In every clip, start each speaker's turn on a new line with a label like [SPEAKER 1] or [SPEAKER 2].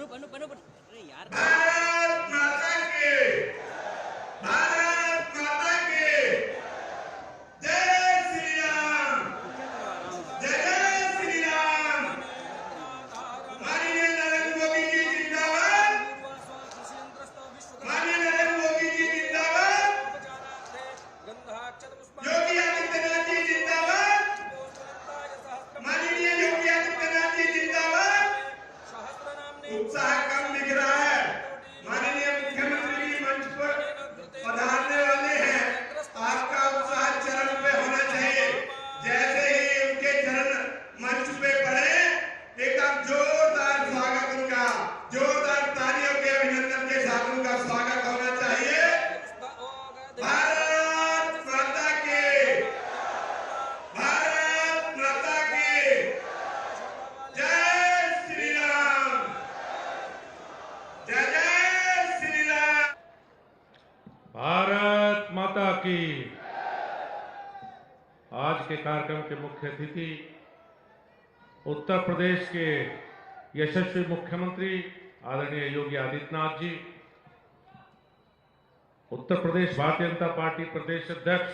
[SPEAKER 1] अरे यार
[SPEAKER 2] भारत माता की भारत माता की जय श्री राम जय जय श्री राम। माननीय नरेंद्र मोदी जी जिंदाबाद, माननीय नरेंद्र मोदी जी जिंदाबाद, योगी आदित्यनाथ जी जिंदाबाद, माननीय योगी आदित्यनाथ जी जिंदाबाद। उत्साह कम दिख रहा है। माननीय मुख्यमंत्री जी मंच पर पधारने वाले हैं, आपका उत्साह चरण पे होना चाहिए। जैसे ही उनके चरण मंच पे पड़े, एक जोरदार स्वागत, उनका जोरदार तालियों के अभिनंदन के साथ उनका स्वागत होना चाहिए। भारत माता की भारत माता की जय श्री राम जय जय श्री राम।
[SPEAKER 3] भारत माता की। आज के कार्यक्रम के मुख्य अतिथि उत्तर प्रदेश के यशस्वी मुख्यमंत्री आदरणीय योगी आदित्यनाथ जी, उत्तर प्रदेश भारतीय जनता पार्टी प्रदेश अध्यक्ष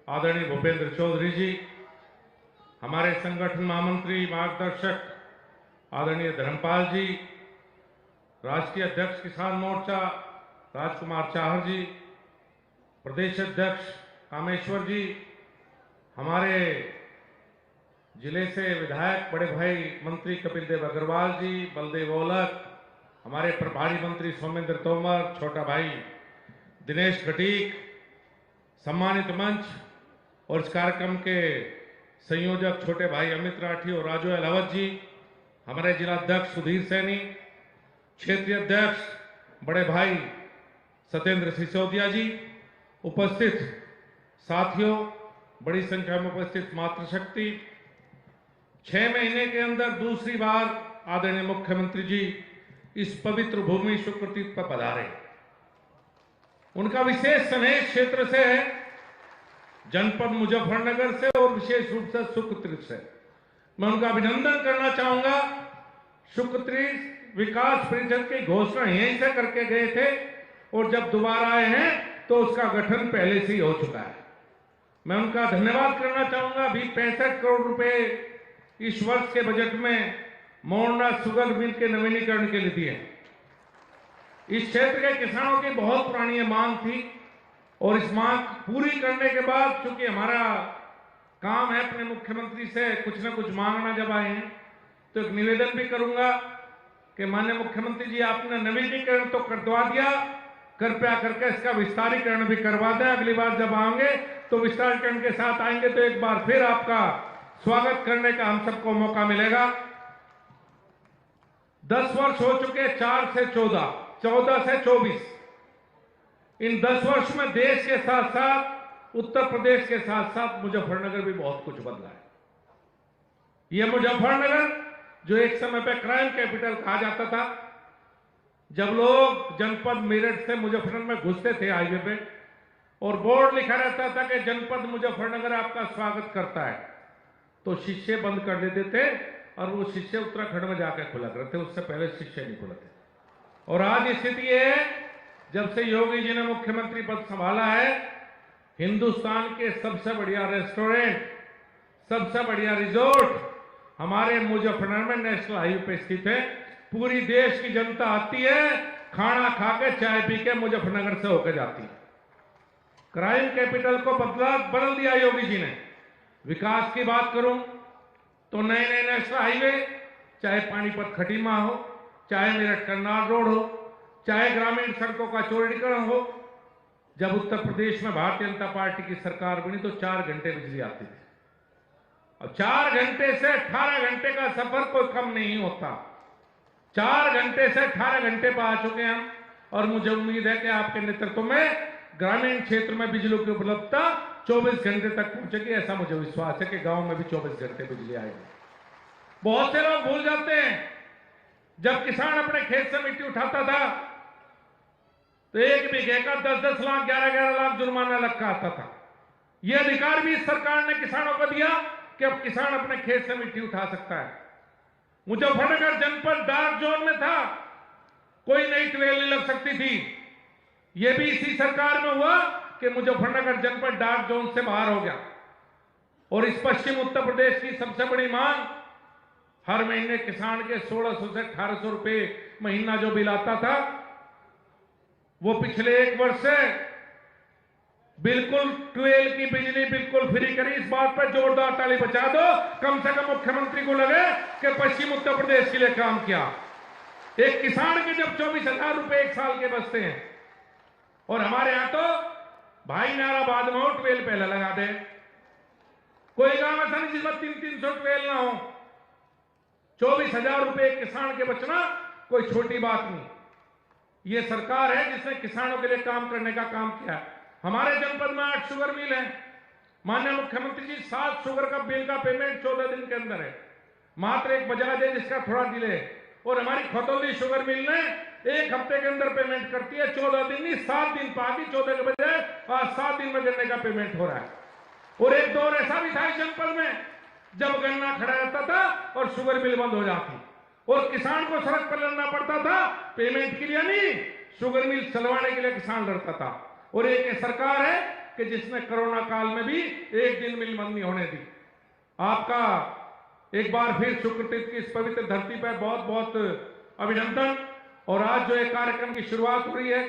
[SPEAKER 3] आदरणीय भूपेंद्र चौधरी जी, हमारे संगठन महामंत्री मार्गदर्शक आदरणीय धर्मपाल जी, राष्ट्रीय अध्यक्ष किसान मोर्चा राजकुमार चाहर जी, प्रदेश अध्यक्ष कामेश्वर जी, हमारे जिले से विधायक बड़े भाई मंत्री कपिल देव अग्रवाल जी, बलदेव ओलख, हमारे प्रभारी मंत्री सोमेंद्र तोमर, छोटा भाई दिनेश घटीक, सम्मानित मंच और इस कार्यक्रम के संयोजक छोटे भाई अमित राठी और राजू अहलावत जी, हमारे जिला अध्यक्ष सुधीर सैनी, क्षेत्रीय अध्यक्ष बड़े भाई सत्येंद्र सिसोदिया जी, उपस्थित साथियों, बड़ी संख्या में उपस्थित मातृशक्ति, 6 महीने के अंदर दूसरी बार आदरणीय मुख्यमंत्री जी इस पवित्र भूमि शुक्रतीर्थ पर पधारे। उनका विशेष स्नेह क्षेत्र से है, जनपद मुजफ्फरनगर से और विशेष रूप से शुक्रतीर्थ से। मैं उनका अभिनंदन करना चाहूंगा। शुक्रतीर्थ विकास परिषद की घोषणा यहीं से करके गए थे और जब दोबारा आए हैं तो उसका गठन पहले से ही हो चुका है। मैं उनका धन्यवाद करना चाहूंगा। अभी 65 करोड़ रुपए इस वर्ष के बजट में मोरना शुगर मिल के नवीनीकरण के लिए दिए। इस क्षेत्र के किसानों की बहुत पुरानी मांग थी और इस मांग पूरी करने के बाद, चूंकि हमारा काम है अपने मुख्यमंत्री से कुछ न कुछ मांगना, जब आए हैं तो एक निवेदन भी करूंगा कि माननीय मुख्यमंत्री जी, आपने नवीनीकरण तो करवा दिया, कृपया करके इसका विस्तारीकरण भी करवा दें। अगली बार जब आएंगे तो विस्तारीकरण के साथ आएंगे तो एक बार फिर आपका स्वागत करने का हम सबको मौका मिलेगा। 10 वर्ष हो चुके, 4 से 14, 14 से 24। इन 10 वर्ष में देश के साथ साथ उत्तर प्रदेश के साथ साथ मुजफ्फरनगर भी बहुत कुछ बदला है। यह मुजफ्फरनगर जो एक समय पे क्राइम कैपिटल कहा जाता था, जब लोग जनपद मेरठ से मुजफ्फरनगर में घुसते थे हाईवे पे और बोर्ड लिखा रहता था कि जनपद मुजफ्फरनगर आपका स्वागत करता है, तो शीशे बंद कर देते थे और वो शीशे उत्तराखंड में जाकर खुला करते थे, उससे पहले शीशे नहीं खुलते। और आज स्थिति ये है, जब से योगी जी ने मुख्यमंत्री पद संभाला है, हिंदुस्तान के सबसे बढ़िया रेस्टोरेंट, सबसे बढ़िया रिजोर्ट हमारे मुजफ्फरनगर में नेशनल हाईवे पे स्थित है। पूरी देश की जनता आती है, खाना खा के चाय पी के मुजफ्फरनगर से होकर जाती है। क्राइम कैपिटल को बदल दिया योगी जी ने। विकास की बात करूं तो नए नए नेशनल हाईवे, चाहे पानीपत खटीमा हो, चाहे मेरठ करनाल रोड हो, चाहे ग्रामीण सड़कों का चौड़ीकरण हो। जब उत्तर प्रदेश में भारतीय जनता पार्टी की सरकार बनी तो 4 घंटे बिजली आती थी, और 4 घंटे से 18 घंटे का सफर कोई कम नहीं होता। 4 घंटे से 18 घंटे पर आ चुके हैं हम, और मुझे उम्मीद है कि आपके नेतृत्व में ग्रामीण क्षेत्र में बिजली की उपलब्धता 24 घंटे तक पहुंचेगी। ऐसा मुझे विश्वास है कि गांव में भी 24 घंटे बिजली आएगी। बहुत से लोग भूल जाते हैं, जब किसान अपने खेत से मिट्टी उठाता था तो 1 बीघे का 10-10 लाख, 11-11 लाख जुर्माना लगता आता था। यह अधिकार भी इस सरकार ने किसानों को दिया कि अब किसान अपने खेत से मिट्टी उठा सकता है। मुजफ्फरनगर जनपद डार्क जोन में था, कोई नई ट्रेन नहीं लग सकती थी। यह भी इसी सरकार में हुआ कि मुजफ्फरनगर जनपद डार्क जोन से बाहर हो गया। और इस पश्चिम उत्तर प्रदेश की सबसे बड़ी मांग, हर महीने किसान के 1600 से 1800 रुपए महीना जो बिल आता था, वो पिछले 1 वर्ष से बिल्कुल 12 की बिजली बिल्कुल फ्री करी। इस बात पर जोरदार ताली बजा दो। कम से कम मुख्यमंत्री को लगे कि पश्चिम उत्तर प्रदेश के लिए काम किया। एक किसान के जब 24,000 रुपए 1 साल के बचते हैं, और हमारे यहां तो भाई नाराबाद में हो 12 पहले लगा दे। कोई गांव ऐसा नहीं जिसमें 300 12 ना हो। 24,000 रुपए एक किसान के बचना कोई छोटी बात नहीं। ये सरकार है जिसने किसानों के लिए काम करने का काम किया है। हमारे जनपद में 8 शुगर मिल है। माननीय मुख्यमंत्री जी 7 शुगर का बिल का पेमेंट 14 दिन के अंदर है। मात्र एक बजाज है जिसका थोड़ा डिले है। और हमारी खतौली शुगर मिल ने 1 हफ्ते के अंदर पेमेंट करती है, 14 दिन नहीं 7 दिन पाती, 14 के बजाय आज 7 दिन में गन्ने का पेमेंट हो रहा है। और एक दौर ऐसा भी था इस जनपद में जब गन्ना खड़ा रहता था और शुगर मिल बंद हो जाती, और किसान को सड़क पर लड़ना पड़ता था पेमेंट के लिए नहीं, शुगर मिल चलवाने के लिए किसान लड़ता था। और एक सरकार है कि जिसने कोरोना काल में भी 1 दिन मिल बंद नहीं होने दी। आपका एक बार फिर शुक्रतीर्थ की इस पवित्र धरती पर बहुत बहुत अभिनंदन। और आज जो एक कार्यक्रम की शुरुआत हुई है,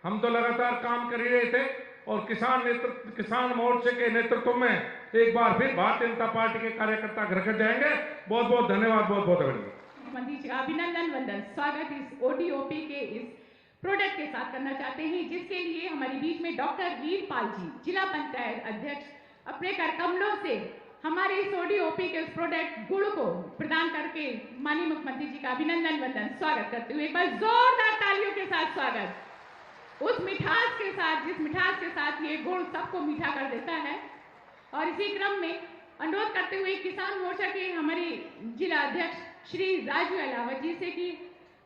[SPEAKER 3] हम तो लगातार काम कर ही रहे थे, और किसान मोर्चे के नेतृत्व में एक बार फिर भारतीय जनता पार्टी के कार्यकर्ता घर घर जाएंगे। बहुत बहुत धन्यवाद, बहुत बहुत अभिनंदन।
[SPEAKER 1] मुख्यमंत्री जी का अभिनंदन वंदन स्वागत इस ओडीओपी के इस प्रोडक्ट के साथ करना चाहते हैं, जिसके लिए हमारे बीच में डॉक्टर वीरपाल जी, जिला पंचायत अध्यक्ष, अपने कर कमलों से हमारे इस ओडीओपी के उस प्रोडक्ट गुड़ को प्रदान करके माननीय मुख्यमंत्री जी का अभिनंदन वंदन स्वागत करते हुए एक बार जोरदार तालियों के साथ स्वागत। उस मिठास के साथ, जिस मिठास के साथ ये गुड़ सबको मीठा कर देता है। और इसी क्रम में अनुरोध करते हुए किसान मोर्चा के हमारे जिला अध्यक्ष श्री राजू अलावत जी से कि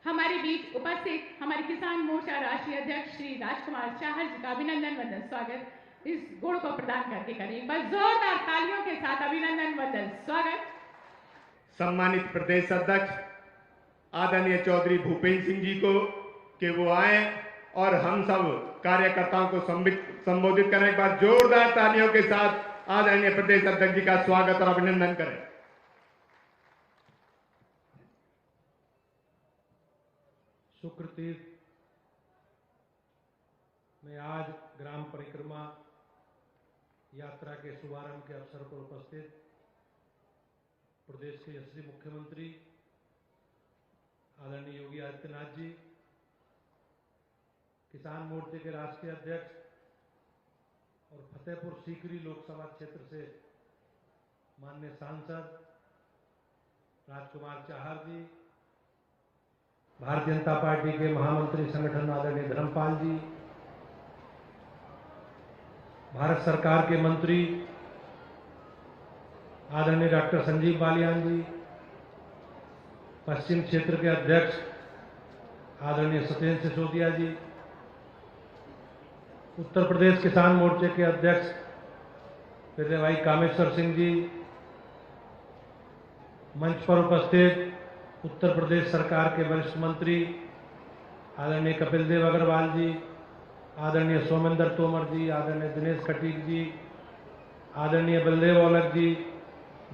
[SPEAKER 1] हमारे बीच उपस्थित हमारे किसान मोर्चा राष्ट्रीय अध्यक्ष श्री राजकुमार चाहर जी का अभिनंदन वंदन स्वागत इस गुड़ को प्रदान करके करें। एक बार जोरदार तालियों के साथ अभिनंदन वंदन स्वागत।
[SPEAKER 2] सम्मानित प्रदेश अध्यक्ष आदरणीय चौधरी भूपेंद्र सिंह जी को कि वो आए और हम सब कार्यकर्ताओं को संबोधित करें। एक बार जोरदार तालियों के साथ आदरणीय प्रदेश अध्यक्ष जी का स्वागत और अभिनंदन करें।
[SPEAKER 4] शुक्रतीर्थ में आज ग्राम परिक्रमा यात्रा के शुभारंभ के अवसर पर उपस्थित प्रदेश के यशस्वी मुख्यमंत्री आदरणीय योगी आदित्यनाथ जी, किसान मोर्चे के राष्ट्रीय अध्यक्ष और फतेहपुर सीकरी लोकसभा क्षेत्र से माननीय सांसद राजकुमार चाहर जी, भारतीय जनता पार्टी के महामंत्री संगठन आदरणीय धर्मपाल जी, भारत सरकार के मंत्री आदरणीय डॉक्टर संजीव बालियान जी, पश्चिम क्षेत्र के अध्यक्ष आदरणीय सत्येंद्र सिसोदिया जी, उत्तर प्रदेश किसान मोर्चे के अध्यक्ष श्री भाई कामेश्वर सिंह जी, मंच पर उपस्थित उत्तर प्रदेश सरकार के वरिष्ठ मंत्री आदरणीय कपिल देव अग्रवाल जी, आदरणीय सोमेंद्र तोमर जी, आदरणीय दिनेश खटीक जी, आदरणीय बलदेव औलख जी,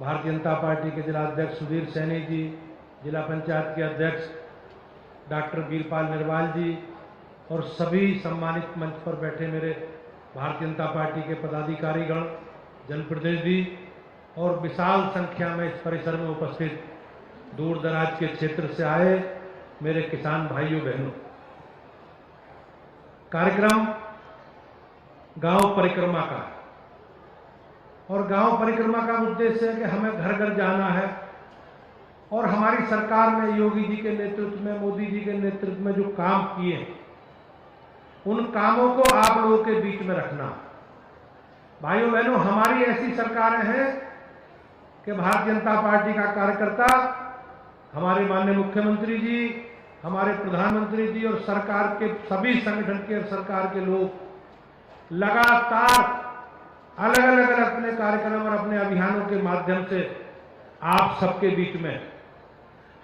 [SPEAKER 4] भारतीय जनता पार्टी के जिला अध्यक्ष सुधीर सैनी जी, जिला पंचायत के अध्यक्ष डॉक्टर वीरपाल निर्वाल जी और सभी सम्मानित मंच पर बैठे मेरे भारतीय जनता पार्टी के पदाधिकारीगण, जनप्रतिनिधि और विशाल संख्या में इस परिसर में उपस्थित दूर दराज के क्षेत्र से आए मेरे किसान भाइयों बहनों। कार्यक्रम गांव परिक्रमा का, और गांव परिक्रमा का उद्देश्य है कि हमें घर घर जाना है और हमारी सरकार ने योगी जी के नेतृत्व में, मोदी जी के नेतृत्व में जो काम किए उन कामों को आप लोगों के बीच में रखना। भाइयों बहनों, हमारी ऐसी सरकारें हैं कि भारतीय जनता पार्टी का कार्यकर्ता, हमारे माननीय मुख्यमंत्री जी, हमारे प्रधानमंत्री जी और सरकार के सभी संगठन के और सरकार के लोग लगातार अलग अलग अपने कार्यक्रम और अपने अभियानों के माध्यम से आप सबके बीच में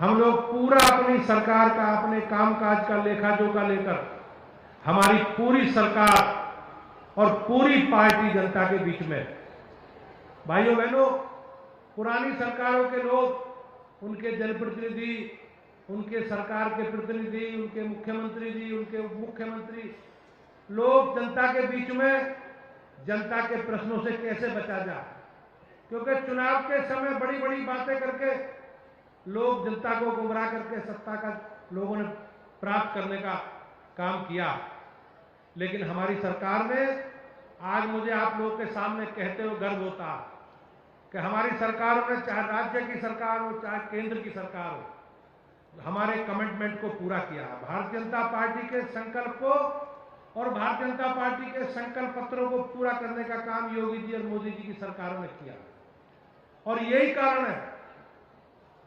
[SPEAKER 4] हम लोग पूरा अपनी सरकार का, अपने कामकाज का लेखा जोखा लेकर हमारी पूरी सरकार और पूरी पार्टी जनता के बीच में, भाइयों बहनों, पुरानी सरकारों के लोग, उनके जनप्रतिनिधि, उनके सरकार के प्रतिनिधि, उनके मुख्यमंत्री जी, उनके उप मुख्यमंत्री लोग जनता के बीच में जनता के प्रश्नों से कैसे बचा जाए, क्योंकि चुनाव के समय बड़ी बड़ी बातें करके लोग जनता को गुमराह करके सत्ता का लोगों ने प्राप्त करने का काम किया। लेकिन हमारी सरकार ने, आज मुझे आप लोगों के सामने कहते हुए गर्व होता कि हमारी सरकारों ने, चाहे राज्य की सरकार हो चाहे केंद्र की सरकार हो, हमारे कमिटमेंट को पूरा किया। भारतीय जनता पार्टी के संकल्प को और भारतीय जनता पार्टी के संकल्प पत्रों को पूरा करने का काम योगी जी और मोदी जी की सरकारों ने किया। और यही कारण है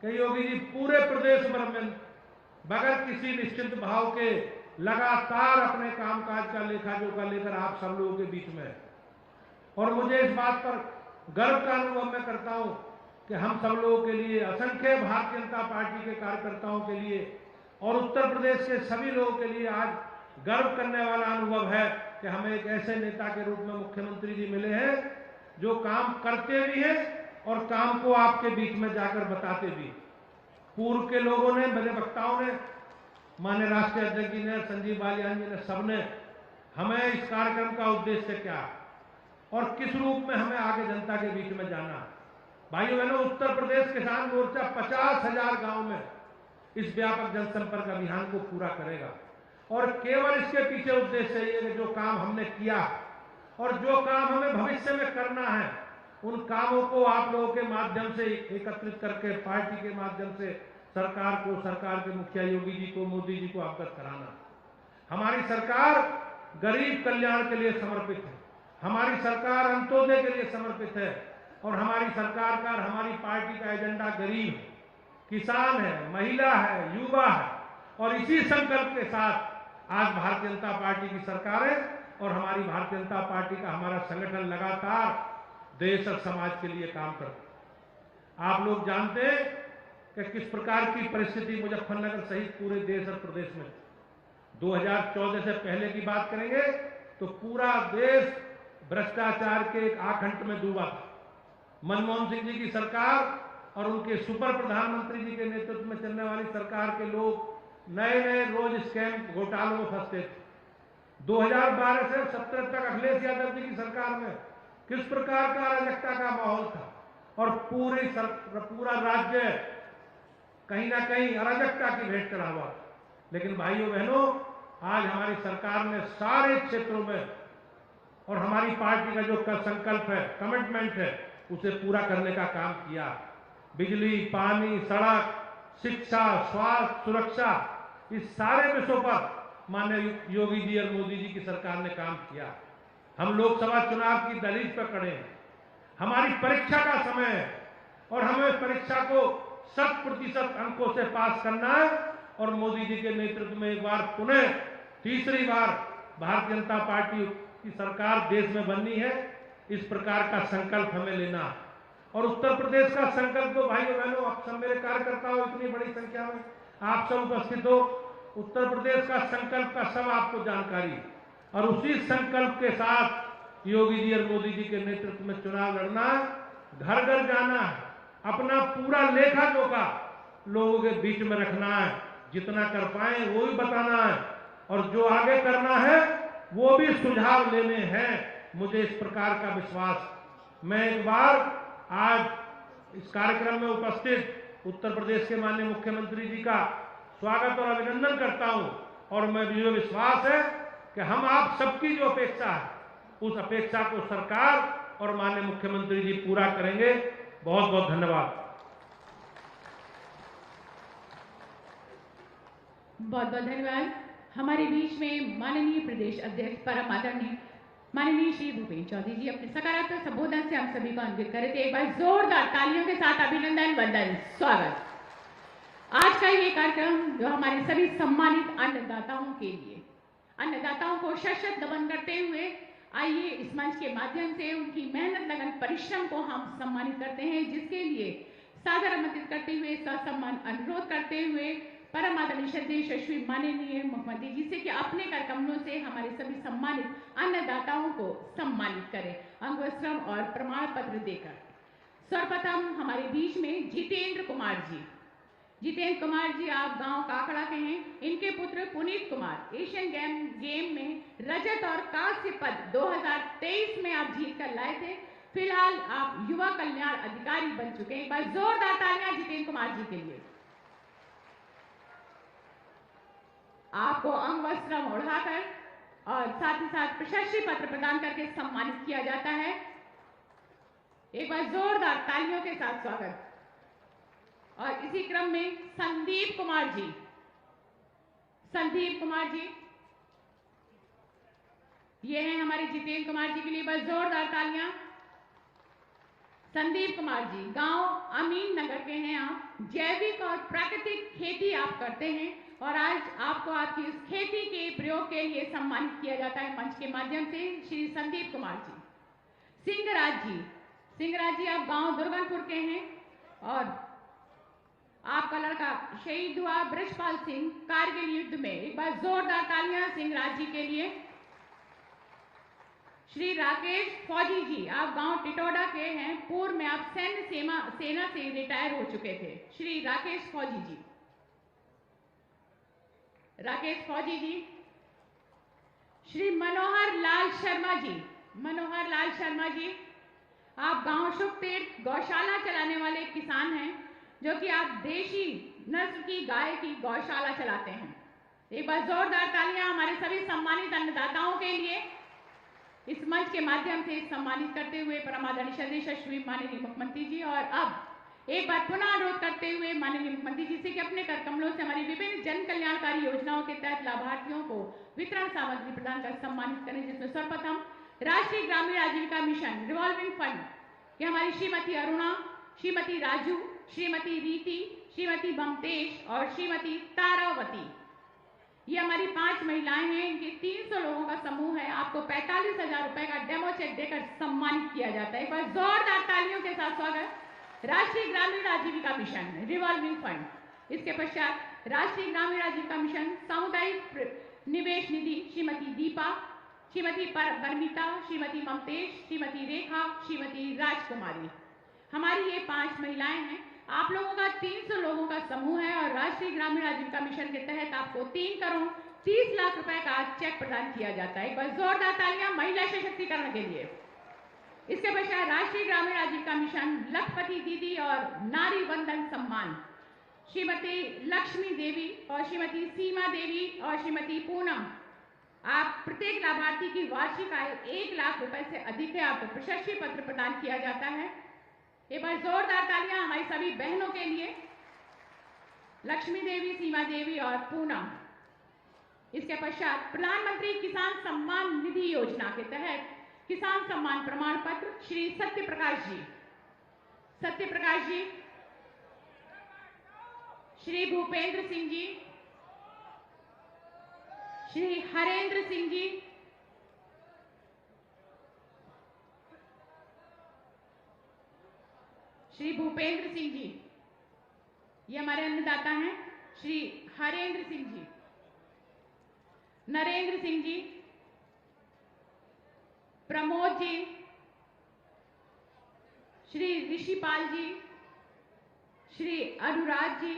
[SPEAKER 4] कि योगी जी पूरे प्रदेश भर में बगैर किसी निश्चित भाव के लगातार अपने कामकाज का लेखा जोखा लेकर आप सब लोगों के बीच में, और मुझे इस बात पर गर्व का अनुभव मैं करता हूं कि हम सब लोगों के लिए, असंख्य भारतीय जनता पार्टी के कार्यकर्ताओं के लिए और उत्तर प्रदेश के सभी लोगों के लिए आज गर्व करने वाला अनुभव है कि हमें एक ऐसे नेता के रूप में मुख्यमंत्री जी मिले हैं जो काम करते भी हैं और काम को आपके बीच में जाकर बताते भी। पूर्व के लोगों ने, मेरे वक्ताओं ने, माननीय राष्ट्रीय अध्यक्ष जी ने, संजीव बालियान जी ने, सबने हमें इस कार्यक्रम का उद्देश्य क्या और किस रूप में हमें आगे जनता के बीच में जाना। भाइयों बहनों, उत्तर प्रदेश किसान मोर्चा 50,000 गांव में इस व्यापक जनसंपर्क अभियान को पूरा करेगा और केवल इसके पीछे उद्देश्य ये है कि जो काम हमने किया और जो काम हमें भविष्य में करना है, उन कामों को आप लोगों के माध्यम से एकत्रित करके पार्टी के माध्यम से सरकार को, सरकार के मुखिया योगी जी को, मोदी जी को अवगत कराना। हमारी सरकार गरीब कल्याण के लिए समर्पित है, हमारी सरकार अंत्योदय के लिए समर्पित है और हमारी सरकार का, हमारी पार्टी का एजेंडा गरीब है, किसान है, महिला है, युवा है। और इसी संकल्प के साथ आज भारतीय जनता पार्टी की सरकार है और हमारी भारतीय जनता पार्टी का हमारा संगठन लगातार देश और समाज के लिए काम करता है। आप लोग जानते हैं कि किस प्रकार की परिस्थिति मुजफ्फरनगर सहित पूरे देश और प्रदेश में। 2014 से पहले की बात करेंगे तो पूरा देश भ्रष्टाचार के एक आखंड में डूबा था। मनमोहन सिंह जी की सरकार और उनके सुपर प्रधानमंत्री जी के नेतृत्व में चलने वाली सरकार के लोग नए नए रोज स्कैम घोटालों में फंसते थे। 2012 से 17 तक अखिलेश यादव जी की सरकार में किस प्रकार का अराजकता का माहौल था और पूरा राज्य कहीं ना कहीं अराजकता की भेंट चढ़ा हुआ। लेकिन भाइयों बहनों, आज हमारी सरकार ने सारे क्षेत्रों में और हमारी पार्टी का जो संकल्प है, कमिटमेंट है, उसे पूरा करने का काम किया। बिजली, पानी, सड़क, शिक्षा, स्वास्थ्य, सुरक्षा, इस सारे विषयों पर माननीय योगी जी और मोदी जी की सरकार ने काम किया। हम लोकसभा चुनाव की दहलीज पर खड़े हैं, हमारी परीक्षा का समय है और हमें परीक्षा को 100% अंकों से पास करना है और मोदी जी के नेतृत्व में एक बार पुनः तीसरी बार भारतीय जनता पार्टी की सरकार देश में बननी है। इस प्रकार का संकल्प हमें लेना है और उत्तर प्रदेश का संकल्प तो भाइयों बहनों, आप सब मेरे कार्यकर्ताओं, इतनी बड़ी संख्या में आप सब उपस्थित हो, उत्तर प्रदेश का संकल्प का सब आपको जानकारी और उसी संकल्प के साथ योगी जी और मोदी जी के नेतृत्व में चुनाव लड़ना है, घर घर जाना है, अपना पूरा लेखा जोखा लोगों के बीच में रखना है, जितना कर पाए वो भी बताना है और जो आगे करना है वो भी सुझाव लेने हैं। मुझे इस प्रकार का विश्वास, मैं एक बार आज इस कार्यक्रम में उपस्थित उत्तर प्रदेश के माननीय मुख्यमंत्री जी का स्वागत और अभिनंदन करता हूं और मुझे विश्वास है कि हम आप सबकी जो अपेक्षा है उस अपेक्षा को सरकार और माननीय मुख्यमंत्री जी पूरा करेंगे। बहुत बहुत धन्यवाद।
[SPEAKER 1] बहुत बहुत धन्यवाद। हमारे बीच में माननीय प्रदेश अध्यक्ष परम आदरणीय माननीय श्री भूपेन्द्र चौधरी जी अपने सकारात्मक संबोधन से हम सभी को अन्वित करे थे। एक बार जोरदार तालियों के साथ अभिनंदन, वंदन, स्वागत। आज का ये कार्यक्रम जो हमारे सभी सम्मानित अन्नदाताओं के लिए, अन्नदाताओं को शत नमन करते हुए आइए इस मंच के माध्यम से उनकी मेहनत, लगन, परिश्रम को हम सम्मानित करते हैं, जिसके लिए सादर आमंत्रित करते हुए ससम्मान अनुरोध करते हुए परम आदरणीय श्रद्धेय यशस्वी माननीय मुख्यमंत्री जी से कि अपने कर कमलों से हमारे सभी सम्मानित अन्नदाताओं को सम्मानित करें अंगवस्त्रम और प्रमाण पत्र देकर। सर्वप्रथम हमारे बीच में जितेंद्र कुमार जी। जितेंद्र कुमार जी आप गांव काकड़ा के हैं। इनके पुत्र पुनीत कुमार एशियन गेम में रजत और कांस्य पद 2023 में आप जीत कर लाए थे। फिलहाल आप युवा कल्याण अधिकारी बन चुके हैं। एक बार जोरदार तालियां जितेंद्र कुमार जी के लिए। आपको अंग वस्त्र ओढ़ाकर और साथ ही साथ प्रशस्ति पत्र प्रदान करके सम्मानित किया जाता है। एक बार जोरदार तालियों के साथ स्वागत। और इसी क्रम में संदीप कुमार जी। संदीप कुमार जी ये हैं हमारे जितेंद्र कुमार जी के लिए बस जोरदार तालियां। संदीप कुमार जी गांव अमीन नगर के हैं। आप जैविक और प्राकृतिक खेती आप करते हैं और आज आपको आपकी इस खेती के प्रयोग के लिए सम्मानित किया जाता है मंच के माध्यम से। श्री संदीप कुमार जी। सिंहराज जी। सिंहराज जी आप गांव दुर्गनपुर के हैं और आपका लड़का शहीद हुआ ब्रजपाल सिंह कारगिल युद्ध में। एक बार जोरदार तालियां सिंहराज जी के लिए। श्री राकेश फौजी जी आप गांव टिटोडा के हैं। पूर्व में आप सेना से रिटायर हो चुके थे। श्री राकेश फौजी जी। राकेश फौजी जी। श्री मनोहर लाल शर्मा जी। मनोहर लाल शर्मा जी आप गांव शुभतीर्थ गौशाला चलाने वाले किसान हैं जो कि आप देशी नस्ल की गाय की गौशाला चलाते हैं। एक बार जोरदार तालियां हमारे सभी सम्मानित अन्नदाताओं के लिए। इस मंच के माध्यम से सम्मानित करते हुए परम आदरणीय श्रद्धेय यशस्वी माननीय मुख्यमंत्री जी। और अब एक बार पुनः अनुरोध करते हुए माननीय मुख्यमंत्री जी से कि अपने कर कमलों से हमारी विभिन्न जन कल्याणकारी योजनाओं के तहत लाभार्थियों को वितरण सामग्री प्रदान कर सम्मानित करें, जिसमें सर्वप्रथम राष्ट्रीय ग्रामीण आजीविका मिशन रिवॉल्विंग फंड कि हमारी श्रीमती अरुणा, श्रीमती राजू, श्रीमती रीति, श्रीमती ममतेश और श्रीमती तारावती, ये हमारी 5 महिलाएं हैं। इनके 300 लोगों का समूह है। आपको 45,000 रुपए का डेमो चेक देकर सम्मानित किया जाता है। एक बार जोरदार तालियों के साथ स्वागत। राष्ट्रीय ग्रामीण आजीविका मिशन रिवॉल्विंग फंड। इसके पश्चात राष्ट्रीय ग्रामीण आजीविका मिशन सामुदायिक निवेश निधि श्रीमती दीपा, श्रीमती परमिता, श्रीमती ममतेश, श्रीमती रेखा, श्रीमती राजकुमारी। हमारी ये 5 महिलाएं हैं। आप लोगों का 300 लोगों का समूह है और राष्ट्रीय ग्रामीण आजीविका मिशन के तहत आपको 3 करोड़ 30 लाख रुपए का चेक प्रदान किया जाता है। एक बार जोरदार तालियां महिला सशक्तिकरण के लिए। इसके पश्चात राष्ट्रीय ग्रामीण आजीविका मिशन लखपति दीदी और नारी वंदन सम्मान श्रीमती लक्ष्मी देवी और श्रीमती सीमा देवी और श्रीमती पूनम। आप प्रत्येक लाभार्थी की वार्षिक आय 1 लाख रुपए से अधिक है। आपको प्रशस्ति पत्र प्रदान किया जाता है। एक बार जोरदार तालियां हमारी सभी बहनों के लिए। लक्ष्मी देवी, सीमा देवी और पूनम। इसके पश्चात प्रधानमंत्री किसान सम्मान निधि योजना के तहत किसान सम्मान प्रमाण पत्र श्री सत्य प्रकाश जी। सत्य प्रकाश जी। श्री भूपेंद्र सिंह जी, श्री हरेंद्र सिंह जी, श्री भूपेंद्र सिंह जी, ये हमारे अन्नदाता हैं। श्री हरेंद्र सिंह जी, नरेंद्र सिंह जी, प्रमोद जी, श्री ऋषिपाल जी, श्री अनुराग जी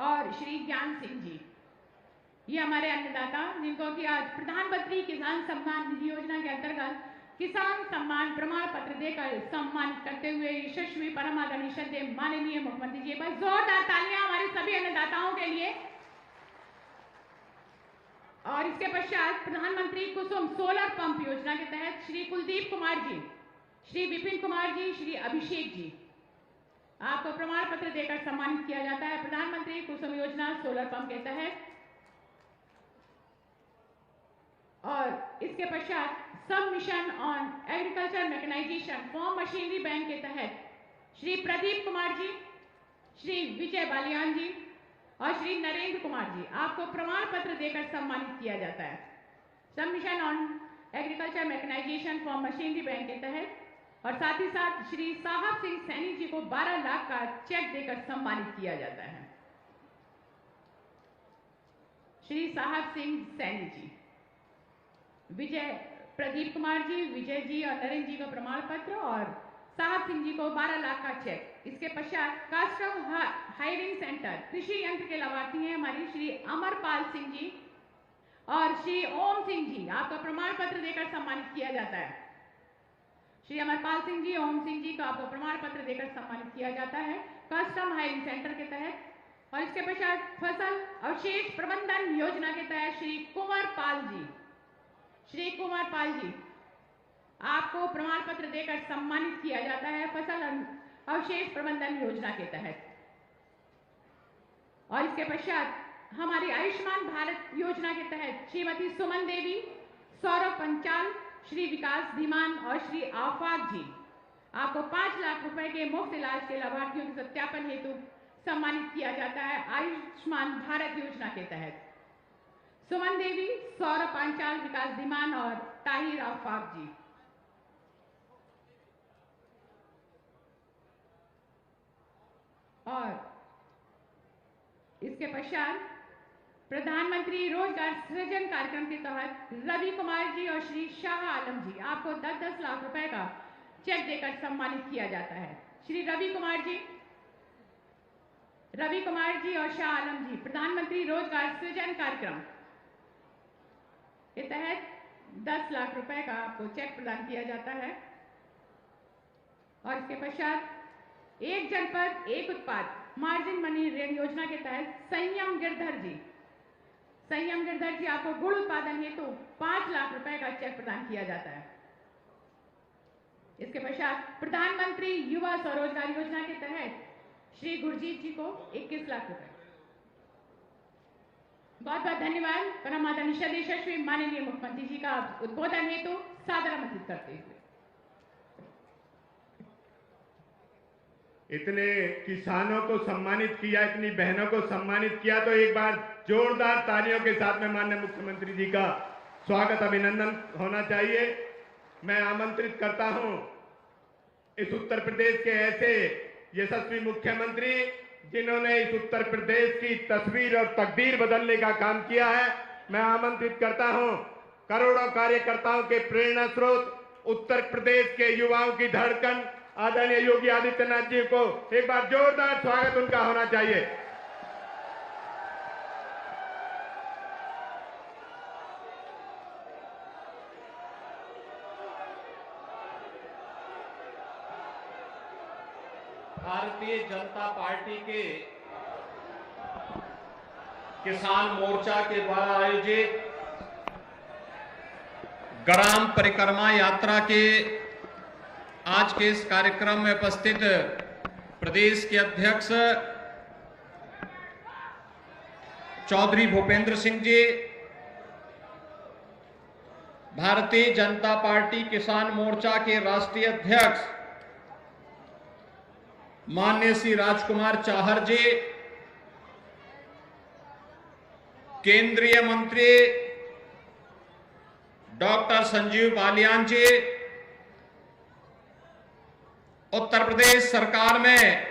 [SPEAKER 1] और श्री ज्ञान सिंह जी, ये हमारे अन्नदाता जिनको कि आज प्रधानमंत्री किसान सम्मान निधि योजना के अंतर्गत किसान सम्मान प्रमाण पत्र देकर सम्मानित करते हुए यशस्वी परम आदरणीय श्रद्धेय माननीय मुख्यमंत्री जी। बस जोरदार तालियां हमारे सभी अन्नदाताओं के लिए। और इसके पश्चात प्रधानमंत्री कुसुम सोलर पंप योजना के तहत श्री कुलदीप कुमार जी, श्री विपिन कुमार जी, श्री अभिषेक जी, आपको प्रमाण पत्र देकर सम्मानित किया जाता है प्रधानमंत्री कुसुम योजना सोलर पंप के तहत। और इसके पश्चात sub mission on agriculture mechanization farm machinery bank के तहत श्री प्रदीप कुमार जी, श्री विजय बालियान जी और श्री नरेंद्र कुमार जी, आपको प्रमाण पत्र देकर सम्मानित किया जाता है। Sub mission on agriculture mechanization farm machinery bank के तहत और साथ ही साथ श्री साहब सिंह सैनी जी को 12 लाख का चेक देकर सम्मानित किया जाता है। श्री साहब सिंह सैनी जी, विजय प्रदीप कुमार जी, विजय जी और नरेंद्र जी को प्रमाण पत्र और साहब सिंह जी को 12 लाख का चेक। इसके पश्चात कस्टम हायरिंग सेंटर कृषि यंत्र के लाभार्थी हैं हमारी श्री अमरपाल सिंह जी और श्री ओम सिंह जी, आपका प्रमाण पत्र देकर सम्मानित किया जाता है। श्री अमरपाल सिंह जी, ओम सिंह जी को आपको प्रमाण पत्र देकर सम्मानित किया जाता है कस्टम हायरिंग सेंटर के तहत। और इसके पश्चात फसल अवशेष प्रबंधन योजना के तहत श्री कुंवर पाल जी, श्री कुंवर पाल जी, आपको प्रमाण पत्र देकर सम्मानित किया जाता है फसल अवशेष प्रबंधन योजना के तहत। और इसके पश्चात हमारी आयुष्मान भारत योजना के तहत श्रीमती सुमन देवी, सौरभ पंचाल, श्री विकास धीमान और श्री आफाक जी, आपको 5 लाख रुपए के मुफ्त इलाज के लाभार्थियों के सत्यापन हेतु सम्मानित किया जाता है आयुष्मान भारत योजना के तहत। सुमन देवी, सौरभ पांचाल, विकास धीमान और ताहिर आफाक जी। और इसके पश्चात प्रधानमंत्री रोजगार सृजन कार्यक्रम के तहत रवि कुमार जी और श्री शाह आलम जी, आपको 10-10 लाख रुपए का चेक देकर सम्मानित किया जाता है। श्री रवि कुमार जी और शाह आलम जी, प्रधानमंत्री रोजगार सृजन कार्यक्रम के तहत 10 लाख रुपए का आपको चेक प्रदान किया जाता है। और इसके पश्चात एक जनपद एक उत्पाद मार्जिन मनी ऋण योजना के तहत संयम गिरधर जी, आपको गुड़ उत्पादन हेतु 5 लाख रुपए का चेक प्रदान किया जाता है। इसके पश्चात प्रधानमंत्री युवा स्वरोजगार योजना के तहत श्री गुरजीत जी को 21 लाख रुपए। बहुत बहुत धन्यवाद। परम आदरणीय यशस्वी माननीय मुख्यमंत्री जी का उद्बोधन हेतु सादर आमंत्रित करते हुए।
[SPEAKER 2] इतने किसानों को सम्मानित किया, इतनी बहनों को सम्मानित किया, तो एक बार जोरदार तालियों के साथ में माननीय मुख्यमंत्री जी का स्वागत अभिनंदन होना चाहिए। मैं आमंत्रित करता हूं इस उत्तर प्रदेश के ऐसे यशस्वी मुख्यमंत्री जिन्होंने इस उत्तर प्रदेश की तस्वीर और तकदीर बदलने का काम किया है। मैं आमंत्रित करता हूं करोड़ों कार्यकर्ताओं के प्रेरणा स्रोत, उत्तर प्रदेश के युवाओं की धड़कन आदरणीय योगी आदित्यनाथ जी को एक बार जोरदार स्वागत उनका होना चाहिए।
[SPEAKER 5] भारतीय जनता पार्टी के किसान मोर्चा के द्वारा आयोजित ग्राम परिक्रमा यात्रा के आज के इस कार्यक्रम में उपस्थित प्रदेश के अध्यक्ष चौधरी भूपेंद्र सिंह जी, भारतीय जनता पार्टी किसान मोर्चा के राष्ट्रीय अध्यक्ष माननीय श्री राजकुमार चाहर जी, केंद्रीय मंत्री डॉक्टर संजीव बालियान जी, उत्तर प्रदेश सरकार में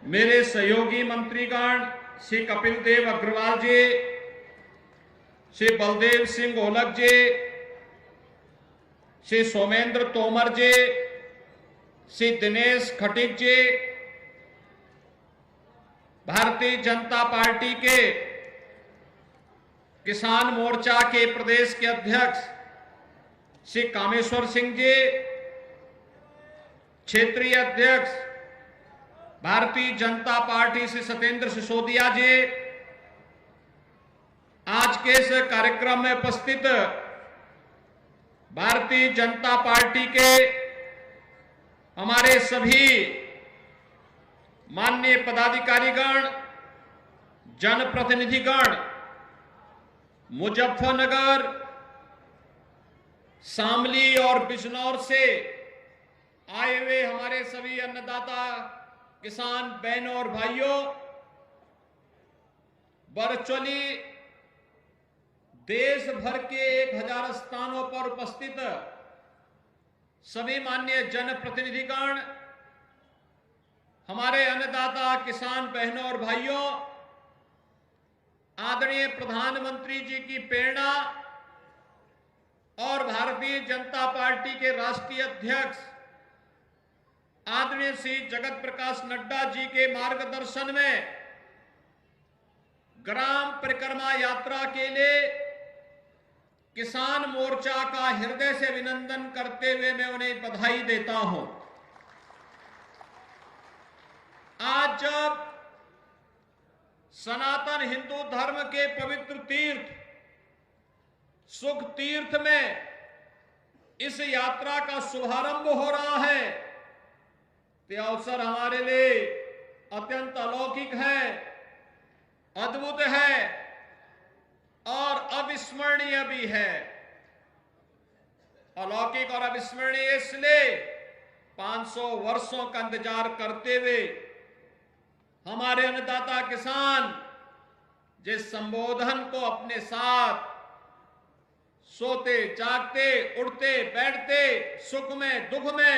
[SPEAKER 5] मेरे सहयोगी मंत्रीगण श्री कपिल देव अग्रवाल जी, श्री बलदेव सिंह ओलख जी, श्री सोमेंद्र तोमर जी, श्री दिनेश खटीक जी, भारतीय जनता पार्टी के किसान मोर्चा के प्रदेश के अध्यक्ष श्री कामेश्वर सिंह जी, क्षेत्रीय अध्यक्ष भारतीय जनता पार्टी श्री सत्येंद्र सिसोदिया जी, आज के इस कार्यक्रम में उपस्थित भारतीय जनता पार्टी के हमारे सभी माननीय पदाधिकारीगण, जनप्रतिनिधिगण, मुजफ्फरनगर, शामली और बिजनौर से आए हुए हमारे सभी अन्नदाता किसान बहनों और भाइयों, वर्चुअली देश भर के 1000 स्थानों पर उपस्थित सभी माननीय जनप्रतिनिधिगण, हमारे अन्नदाता किसान बहनों और भाइयों, आदरणीय प्रधानमंत्री जी की प्रेरणा और भारतीय जनता पार्टी के राष्ट्रीय अध्यक्ष आदरणीय श्री जगत प्रकाश नड्डा जी के मार्गदर्शन में ग्राम परिक्रमा यात्रा के लिए किसान मोर्चा का हृदय से अभिनंदन करते हुए मैं उन्हें बधाई देता हूं। आज जब सनातन हिंदू धर्म के पवित्र तीर्थ सुख तीर्थ में इस यात्रा का शुभारंभ हो रहा है, तो अवसर हमारे लिए अत्यंत अलौकिक है, अद्भुत है और अविस्मरणीय भी है। अलौकिक और अविस्मरणीय इसलिए 500 वर्षों का इंतजार करते हुए हमारे अन्नदाता किसान जिस संबोधन को अपने साथ सोते जागते उठते बैठते सुख में दुख में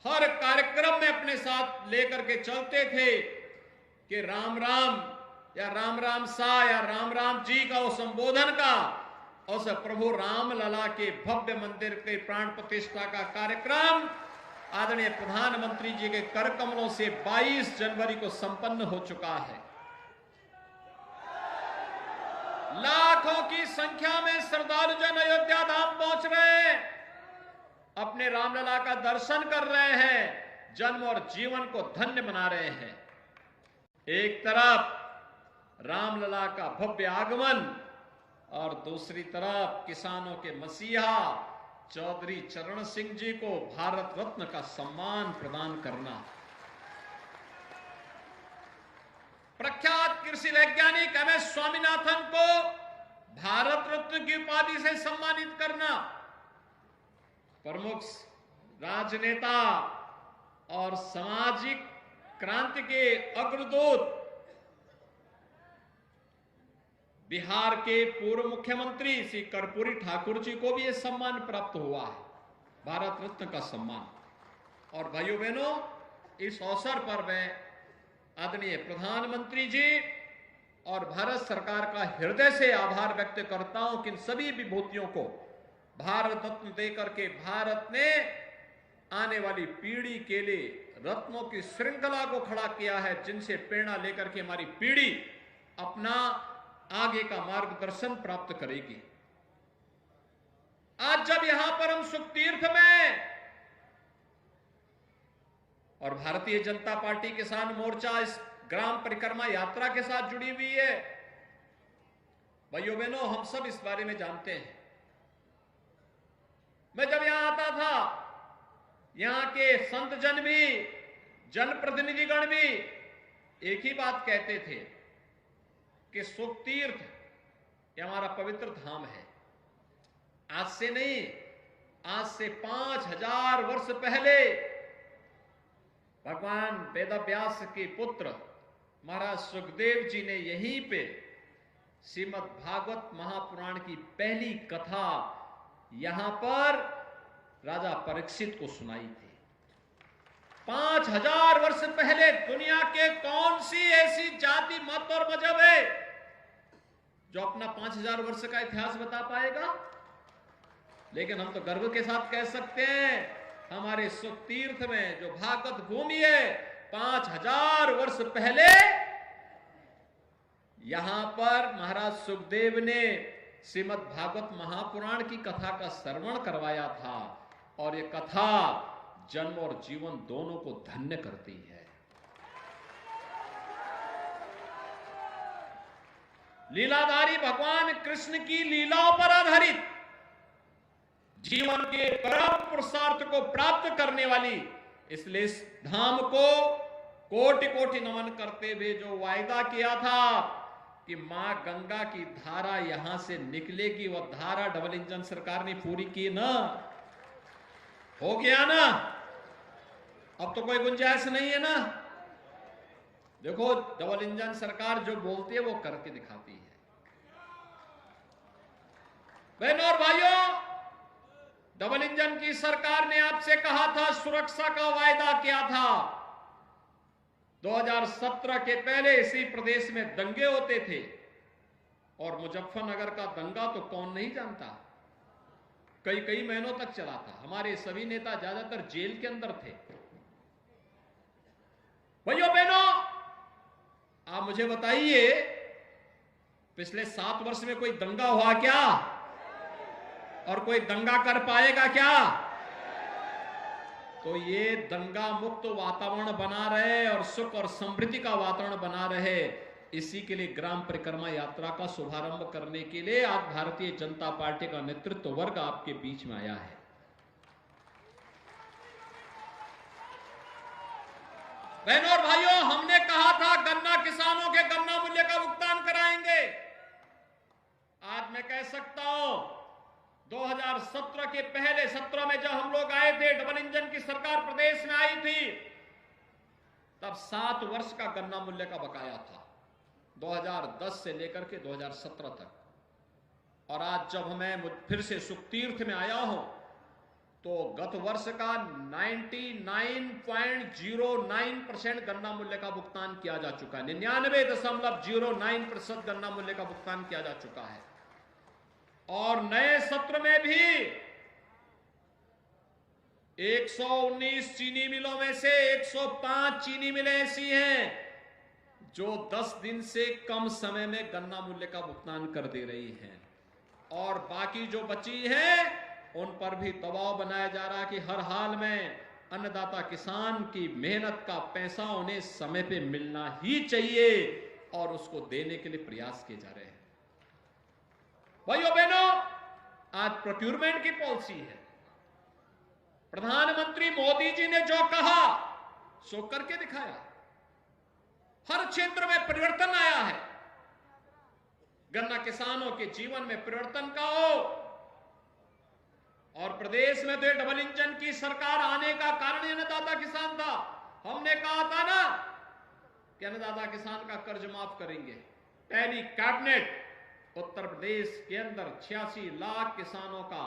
[SPEAKER 5] हर कार्यक्रम में अपने साथ लेकर के चलते थे कि राम राम या राम राम सा या राम राम जी का वो संबोधन का उस प्रभु राम लला के भव्य मंदिर के प्राण प्रतिष्ठा का कार्यक्रम आदरणीय प्रधानमंत्री जी के कर कमलों से 22 जनवरी को संपन्न हो चुका है। लाखों की संख्या में श्रद्धालु जन अयोध्या धाम पहुंच रहे हैं, अपने रामलला का दर्शन कर रहे हैं, जन्म और जीवन को धन्य बना रहे हैं। एक तरफ रामलला का भव्य आगमन और दूसरी तरफ किसानों के मसीहा चौधरी चरण सिंह जी को भारत रत्न का सम्मान प्रदान करना, प्रख्यात कृषि वैज्ञानिक MS स्वामीनाथन को भारत रत्न की उपाधि से सम्मानित करना, प्रमुख राजनेता और सामाजिक क्रांति के अग्रदूत बिहार के पूर्व मुख्यमंत्री श्री कर्पूरी ठाकुर जी को भी यह सम्मान प्राप्त हुआ है, भारत रत्न का सम्मान। और भाइयों बहनों, इस अवसर पर मैं आदरणीय प्रधानमंत्री जी और भारत सरकार का हृदय से आभार व्यक्त करता हूं कि इन सभी विभूतियों को भारत रत्न देकर के भारत ने आने वाली पीढ़ी के लिए रत्नों की श्रृंखला को खड़ा किया है, जिनसे प्रेरणा लेकर के हमारी पीढ़ी अपना आगे का मार्गदर्शन प्राप्त करेगी। आज जब यहां पर हम सुख तीर्थ में और भारतीय जनता पार्टी किसान मोर्चा इस ग्राम परिक्रमा यात्रा के साथ जुड़ी हुई है, भाइयों बहनों, हम सब इस बारे में जानते हैं। मैं जब यहां आता था, यहां के संत जन भी, जनप्रतिनिधिगण भी एक ही बात कहते थे कि सुख तीर्थ ये हमारा पवित्र धाम है। आज से नहीं, आज से 5000 वर्ष पहले भगवान वेदव्यास के पुत्र महाराज सुखदेव जी ने यहीं पे श्रीमद् भागवत महापुराण की पहली कथा यहां पर राजा परीक्षित को सुनाई थी। 5000 वर्ष पहले दुनिया के कौन सी ऐसी जाति मत और मजहब है जो अपना 5000 वर्ष का इतिहास बता पाएगा? लेकिन हम तो गर्व के साथ कह सकते हैं, हमारे सुख तीर्थ में जो भागवत भूमि है, 5000 वर्ष पहले यहां पर महाराज सुखदेव ने श्रीमद् भागवत महापुराण की कथा का श्रवण करवाया था, और ये कथा जन्म और जीवन दोनों को धन्य करती है। लीलाधारी भगवान कृष्ण की लीलाओं पर आधारित जीवन के परम पुरुषार्थ को प्राप्त करने वाली, इसलिए इस धाम को कोटि कोटि नमन करते हुए जो वायदा किया था कि मां गंगा की धारा यहां से निकलेगी, वह धारा डबल इंजन सरकार ने पूरी की ना, हो गया ना? अब तो कोई गुंजाइश नहीं है ना। देखो, डबल इंजन सरकार जो बोलती है वो करके दिखाती है। बहनों और भाइयों, डबल इंजन की सरकार ने आपसे कहा था, सुरक्षा का वायदा किया था। 2017 के पहले इसी प्रदेश में दंगे होते थे, और मुजफ्फरनगर का दंगा तो कौन नहीं जानता, कई कई महीनों तक चला था। हमारे सभी नेता ज्यादातर जेल के अंदर थे। भाइयों बहनों, आप मुझे बताइए, पिछले 7 वर्ष में कोई दंगा हुआ क्या? और कोई दंगा कर पाएगा क्या? तो ये दंगा मुक्त वातावरण बना रहे और सुख और समृद्धि का वातावरण बना रहे, इसी के लिए ग्राम परिक्रमा यात्रा का शुभारंभ करने के लिए आज भारतीय जनता पार्टी का नेतृत्व वर्ग आपके बीच में आया है। बहनों और भाइयों, हमने कहा था गन्ना किसानों के गन्ना मूल्य का भुगतान कराएंगे। आज मैं कह सकता हूं, 2017 के पहले सत्र में जब हम लोग आए थे, डबल इंजन की सरकार प्रदेश में आई थी, तब 7 वर्ष का गन्ना मूल्य का बकाया था, 2010 से लेकर के 2017 तक। और आज जब मैं फिर से सुखतीर्थ में आया हूं, तो गत वर्ष का 99.09% गन्ना मूल्य का भुगतान किया जा चुका है। 99.09% गन्ना मूल्य का भुगतान किया जा चुका है। और नए सत्र में भी 119 चीनी मिलों में से 105 चीनी मिलें ऐसी हैं जो 10 दिन से कम समय में गन्ना मूल्य का भुगतान कर दे रही हैं, और बाकी जो बची हैं उन पर भी दबाव बनाया जा रहा है कि हर हाल में अन्नदाता किसान की मेहनत का पैसा उन्हें समय पे मिलना ही चाहिए, और उसको देने के लिए प्रयास किए जा रहे हैं। भाइयों बहनों, आज प्रोक्यूरमेंट की पॉलिसी है। प्रधानमंत्री मोदी जी ने जो कहा सो करके दिखाया। हर क्षेत्र में परिवर्तन आया है। गन्ना किसानों के जीवन में परिवर्तन का हो, और प्रदेश में तो डबल इंजन की सरकार आने का कारण अन्नदाता किसान था। हमने कहा था ना कि अन्नदाता किसान का कर्ज माफ करेंगे। पहली कैबिनेट उत्तर प्रदेश के अंदर 86 लाख किसानों का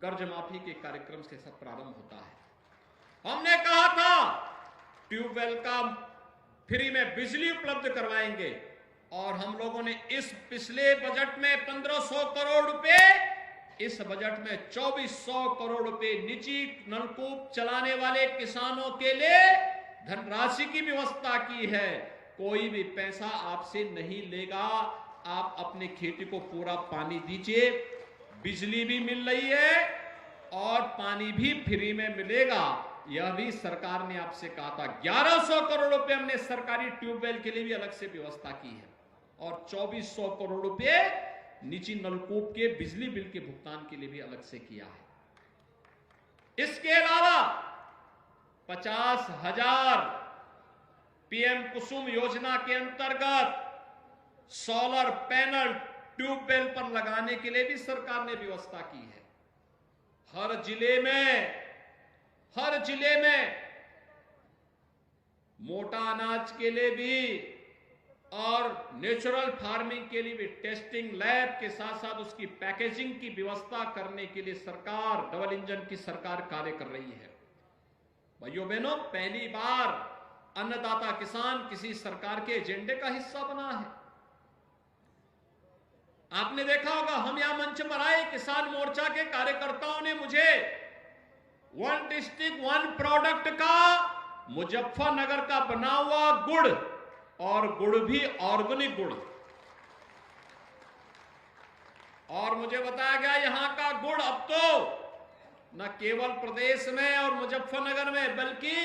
[SPEAKER 5] कर्ज माफी के कार्यक्रम के साथ प्रारंभ होता है। हमने कहा था ट्यूबवेल का फ्री में बिजली उपलब्ध करवाएंगे, और हम लोगों ने इस पिछले बजट में 1500 करोड़ रुपए, इस बजट में 2400 करोड़ रुपए निजी नलकूप चलाने वाले किसानों के लिए धनराशि की व्यवस्था की है। कोई भी पैसा आपसे नहीं लेगा, आप अपने खेती को पूरा पानी दीजिए, बिजली भी मिल रही है और पानी भी फ्री में मिलेगा। यह भी सरकार ने आपसे कहा था। 1100 करोड़ रुपए हमने सरकारी ट्यूबवेल के लिए भी अलग से व्यवस्था की है, और 2400 करोड़ रुपए निजी नलकूप के बिजली बिल के भुगतान के लिए भी अलग से किया है। इसके अलावा 50,000 पीएम कुसुम योजना के अंतर्गत सोलर पैनल ट्यूबवेल पर लगाने के लिए भी सरकार ने व्यवस्था की है। हर जिले में मोटा अनाज के लिए भी और नेचुरल फार्मिंग के लिए भी टेस्टिंग लैब के साथ साथ उसकी पैकेजिंग की व्यवस्था करने के लिए सरकार, डबल इंजन की सरकार कार्य कर रही है। भाइयों बहनों, पहली बार अन्नदाता किसान किसी सरकार के एजेंडे का हिस्सा बना है। आपने देखा होगा, हम यहां मंच पर आए, किसान मोर्चा के कार्यकर्ताओं ने मुझे 1 डिस्ट्रिक्ट 1 प्रोडक्ट का मुजफ्फरनगर का बना हुआ गुड़, और गुड़ भी ऑर्गेनिक गुड़, और मुझे बताया गया यहां का गुड़ अब तो न केवल प्रदेश में और मुजफ्फरनगर में बल्कि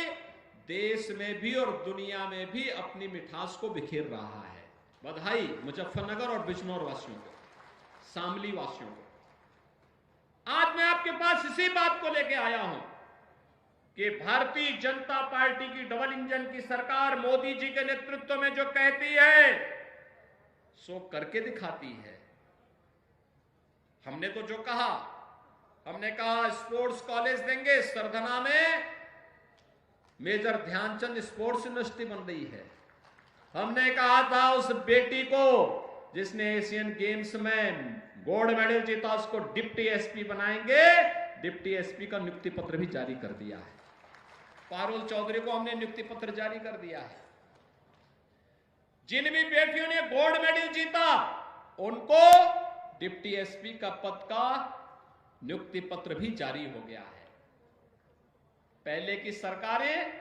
[SPEAKER 5] देश में भी और दुनिया में भी अपनी मिठास को बिखेर रहा है। बधाई मुजफ्फरनगर और बिजनौर वासियों को, शामली वासियों को। आज मैं आपके पास इसी बात को लेकर आया हूं कि भारतीय जनता पार्टी की डबल इंजन की सरकार मोदी जी के नेतृत्व में जो कहती है सो करके दिखाती है। हमने तो जो कहा, हमने कहा स्पोर्ट्स कॉलेज देंगे, सरधना में मेजर ध्यानचंद स्पोर्ट्स यूनिवर्सिटी बन रही है। हमने कहा था उस बेटी को जिसने एशियन गेम्स में गोल्ड मेडल जीता उसको डिप्टी एसपी बनाएंगे। डिप्टी एसपी का नियुक्ति पत्र भी जारी कर दिया है। पारुल चौधरी को हमने नियुक्ति पत्र जारी कर दिया है। जिन भी बेटियों ने गोल्ड मेडल जीता उनको डिप्टी एसपी का पद का नियुक्ति पत्र भी जारी हो गया है। पहले की सरकारें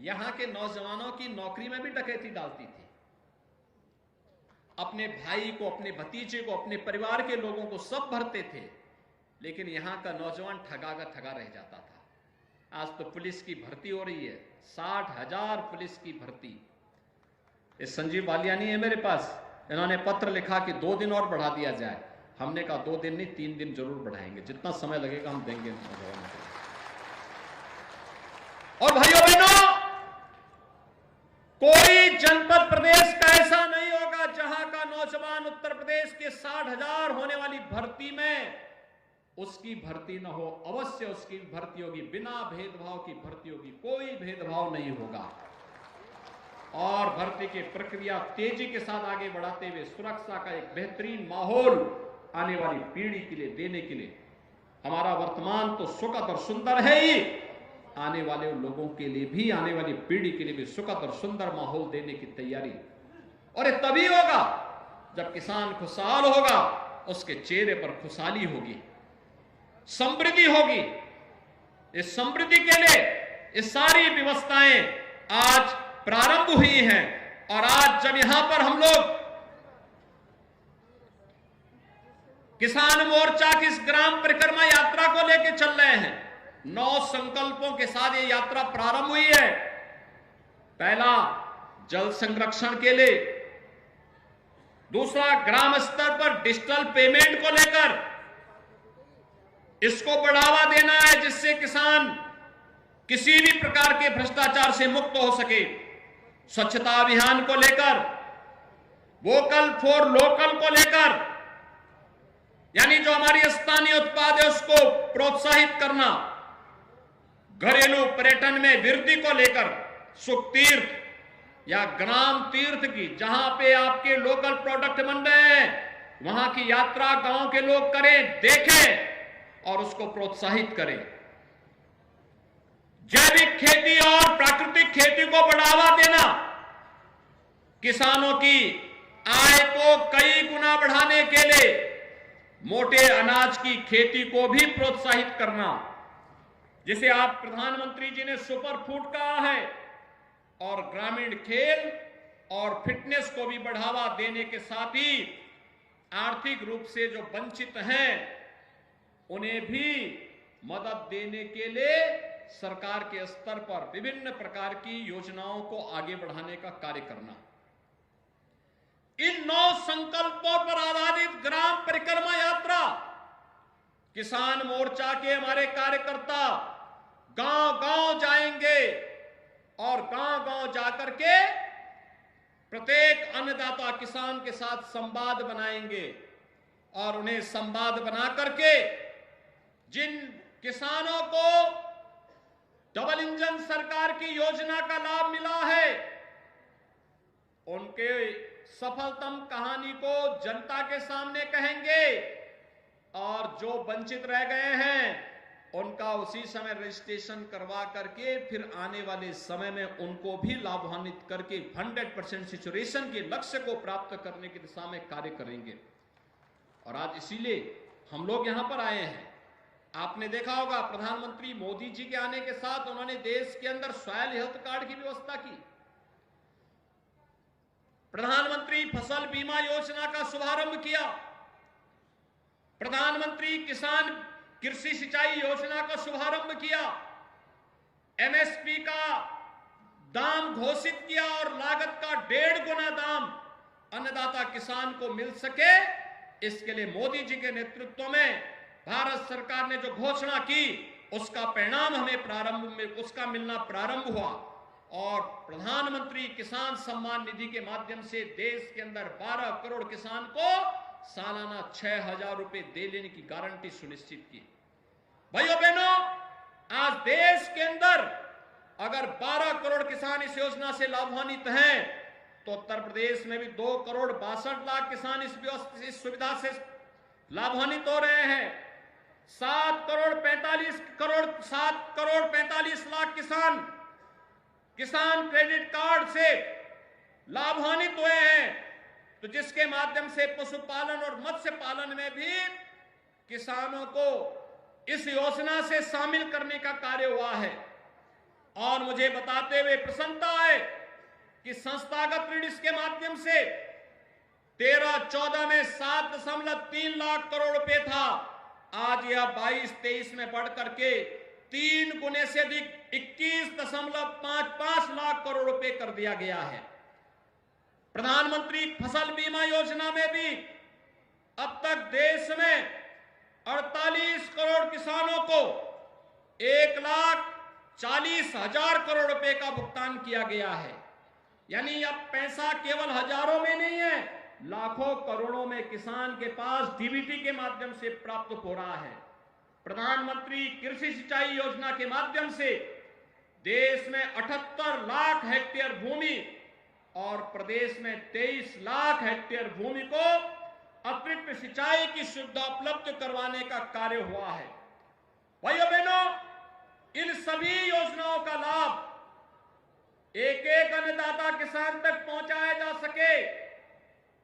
[SPEAKER 5] यहां के नौजवानों की नौकरी में भी डकैती डालती थी। अपने भाई को, अपने भतीजे को, अपने परिवार के लोगों को सब भरते थे, लेकिन यहां का नौजवान ठगा का ठगा रह जाता था। आज तो पुलिस की भर्ती हो रही है, 60,000 पुलिस की भर्ती। ये संजीव बालियानी है मेरे पास, इन्होंने पत्र लिखा कि 2 दिन और बढ़ा दिया जाए। हमने कहा 2 दिन नहीं, 3 दिन जरूर बढ़ाएंगे, जितना समय लगेगा हम देंगे नौजवानों को। और भाइयों बहनों, कोई जनपद प्रदेश का ऐसा नहीं होगा जहां का नौजवान उत्तर प्रदेश के 60,000 होने वाली भर्ती में उसकी भर्ती न हो। अवश्य उसकी भर्ती होगी, बिना भेदभाव की भर्ती होगी, कोई भेदभाव नहीं होगा। और भर्ती की प्रक्रिया तेजी के साथ आगे बढ़ाते हुए सुरक्षा का एक बेहतरीन माहौल आने वाली पीढ़ी के लिए देने के लिए, हमारा वर्तमान तो सुखद और सुंदर है ही, आने वाले लोगों के लिए भी, आने वाली पीढ़ी के लिए भी सुखद और सुंदर माहौल देने की तैयारी। और ये तभी होगा जब किसान खुशहाल होगा, उसके चेहरे पर खुशहाली होगी, समृद्धि होगी। इस समृद्धि के लिए ये सारी व्यवस्थाएं आज प्रारंभ हुई हैं। और आज जब यहां पर हम लोग किसान मोर्चा की इस ग्राम परिक्रमा यात्रा को लेकर चल रहे हैं, 9 संकल्पों के साथ ये यात्रा प्रारंभ हुई है। पहला, जल संरक्षण के लिए। दूसरा, ग्राम स्तर पर डिजिटल पेमेंट को लेकर इसको बढ़ावा देना है, जिससे किसान किसी भी प्रकार के भ्रष्टाचार से मुक्त हो सके। स्वच्छता अभियान को लेकर, वोकल फॉर लोकल को लेकर, यानी जो हमारी स्थानीय उत्पाद है उसको प्रोत्साहित करना। घरेलू पर्यटन में वृद्धि को लेकर सुख तीर्थ या ग्राम तीर्थ की, जहां पे आपके लोकल प्रोडक्ट बन रहे हैं, वहां की यात्रा गांव के लोग करें, देखें और उसको प्रोत्साहित करें। जैविक खेती और प्राकृतिक खेती को बढ़ावा देना, किसानों की आय को कई गुना बढ़ाने के लिए मोटे अनाज की खेती को भी प्रोत्साहित करना, जिसे आप प्रधानमंत्री जी ने सुपर फूड कहा है। और ग्रामीण खेल और फिटनेस को भी बढ़ावा देने के साथ ही आर्थिक रूप से जो वंचित हैं उन्हें भी मदद देने के लिए सरकार के स्तर पर विभिन्न प्रकार की योजनाओं को आगे बढ़ाने का कार्य करना। इन 9 संकल्पों पर आधारित ग्राम परिक्रमा यात्रा, किसान मोर्चा के हमारे कार्यकर्ता गांव-गांव जाएंगे और गांव-गांव जाकर के प्रत्येक अन्नदाता किसान के साथ संवाद बनाएंगे और उन्हें संवाद बना करके जिन किसानों को डबल इंजन सरकार की योजना का लाभ मिला है, उनके सफलतम कहानी को जनता के सामने कहेंगे और जो वंचित रह गए हैं उनका उसी समय रजिस्ट्रेशन करवा करके फिर आने वाले समय में उनको भी लाभान्वित करके 100% सैचुरेशन के लक्ष्य को प्राप्त करने की दिशा में कार्य करेंगे। और आज इसीलिए हम लोग यहां पर आए हैं। आपने देखा होगा प्रधानमंत्री मोदी जी के आने के साथ उन्होंने देश के अंदर सॉयल हेल्थ कार्ड की व्यवस्था की। प्रधानमंत्री फसल बीमा योजना का शुभारंभ किया। प्रधानमंत्री किसान कृषि सिंचाई योजना का शुभारंभ किया। एमएसपी का दाम घोषित किया और लागत का 1.5 गुना दाम अन्नदाता किसान को मिल सके, इसके लिए मोदी जी के नेतृत्व में भारत सरकार ने जो घोषणा की उसका परिणाम हमें प्रारंभ में उसका मिलना प्रारंभ हुआ। और प्रधानमंत्री किसान सम्मान निधि के माध्यम से देश के अंदर 12 करोड़ किसान को सालाना 6,000 रुपए दे लेने की गारंटी सुनिश्चित की। भाइयों बहनों, आज देश के अंदर अगर 12 करोड़ किसान इस योजना से लाभान्वित हैं तो उत्तर प्रदेश में भी 2 करोड़ 62 लाख किसान इस सुविधा से लाभान्वित हो रहे हैं। 7 करोड़ 45 लाख किसान क्रेडिट कार्ड से लाभान्वित हुए हैं, तो जिसके माध्यम से पशुपालन और मत्स्य पालन में भी किसानों को इस योजना से शामिल करने का कार्य हुआ है। और मुझे बताते हुए प्रसन्नता है कि संस्थागत ऋण इसके माध्यम से 13-14 में 7.3 लाख करोड़ रुपए था, आज यह 22-23 में बढ़ करके 3 गुने से अधिक 21.55 लाख करोड़ रुपए कर दिया गया है। प्रधानमंत्री फसल बीमा योजना में भी अब तक देश में 48 करोड़ किसानों को 1,40,000 करोड़ रुपए का भुगतान किया गया है। यानी अब पैसा केवल हजारों में नहीं है, लाखों करोड़ों में किसान के पास डीबीटी के माध्यम से प्राप्त हो रहा है। प्रधानमंत्री कृषि सिंचाई योजना के माध्यम से देश में 78 लाख हेक्टेयर भूमि और प्रदेश में 23 लाख हेक्टेयर भूमि को अतिरिक्त सिंचाई की सुविधा उपलब्ध करवाने का कार्य हुआ है। भाइयों बहनों, इन सभी योजनाओं का लाभ एक एक अन्नदाता किसान तक पहुंचाया जा सके,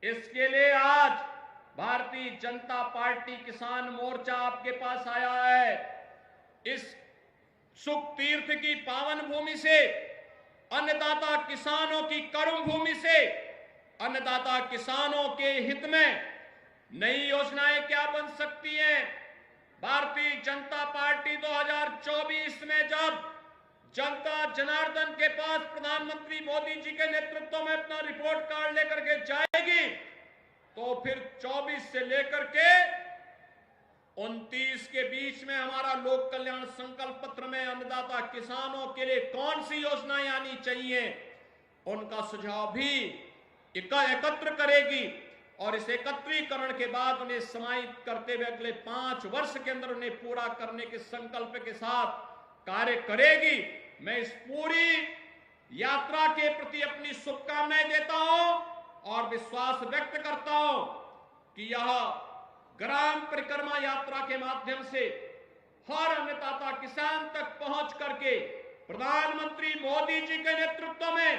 [SPEAKER 5] इसके लिए आज भारतीय जनता पार्टी किसान मोर्चा आपके पास आया है। इस सुख तीर्थ की पावन भूमि से, अन्नदाता किसानों की कर्म भूमि से, अन्नदाता किसानों के हित में नई योजनाएं क्या बन सकती हैं। भारतीय जनता पार्टी 2024 में जब जनता जनार्दन के पास प्रधानमंत्री मोदी जी के नेतृत्व में अपना रिपोर्ट कार्ड लेकर के जाएगी, तो फिर 24 से लेकर के 29 के बीच में हमारा लोक कल्याण संकल्प पत्र में अन्नदाता किसानों के लिए कौन सी योजनाएं आनी चाहिए, उनका सुझाव भी एकत्र करेगी और इस एकत्रीकरण के बाद उन्हें समाहित करते हुए अगले 5 वर्ष के अंदर उन्हें पूरा करने के संकल्प के साथ कार्य करेगी। मैं इस पूरी यात्रा के प्रति अपनी शुभकामनाएं देता हूं और विश्वास व्यक्त करता हूं कि यह ग्राम परिक्रमा यात्रा के माध्यम से हर अन्नदाता किसान तक पहुंच करके प्रधानमंत्री मोदी जी के नेतृत्व में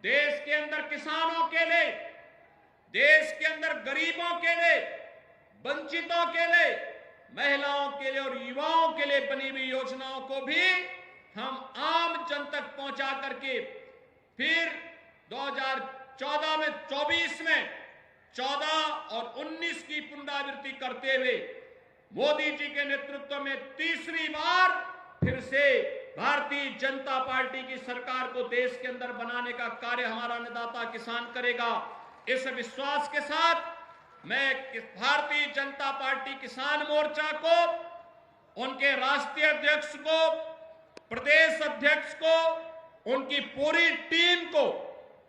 [SPEAKER 5] देश के अंदर किसानों के लिए, देश के अंदर गरीबों के लिए, वंचितों के लिए, महिलाओं के लिए और युवाओं के लिए बनी हुई योजनाओं को भी हम आम जन तक पहुंचा करके फिर 2014 में 24 में 14 और 19 की पुनरावृत्ति करते हुए मोदी जी के नेतृत्व में तीसरी बार फिर से भारतीय जनता पार्टी की सरकार को देश के अंदर बनाने का कार्य हमारा अन्नदाता किसान करेगा। इस विश्वास के साथ मैं भारतीय जनता पार्टी किसान मोर्चा को, उनके राष्ट्रीय अध्यक्ष को, प्रदेश अध्यक्ष को, उनकी पूरी टीम को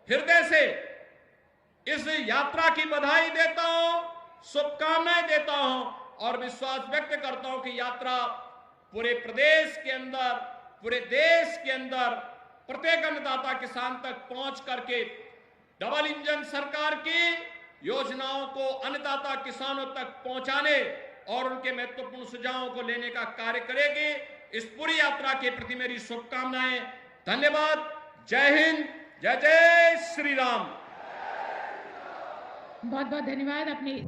[SPEAKER 5] हृदय से इस यात्रा की बधाई देता हूं, शुभकामनाएं देता हूं और विश्वास व्यक्त करता हूं कि यात्रा पूरे प्रदेश के अंदर, पूरे देश के अंदर प्रत्येक अन्नदाता किसान तक पहुंच करके डबल इंजन सरकार की योजनाओं को अन्नदाता किसानों तक पहुंचाने और उनके महत्वपूर्ण सुझावों को लेने का कार्य करेगी। इस पूरी यात्रा के प्रति मेरी शुभकामनाएं। धन्यवाद। जय हिंद, जय जय श्री राम।
[SPEAKER 1] बहुत बहुत धन्यवाद। अपनी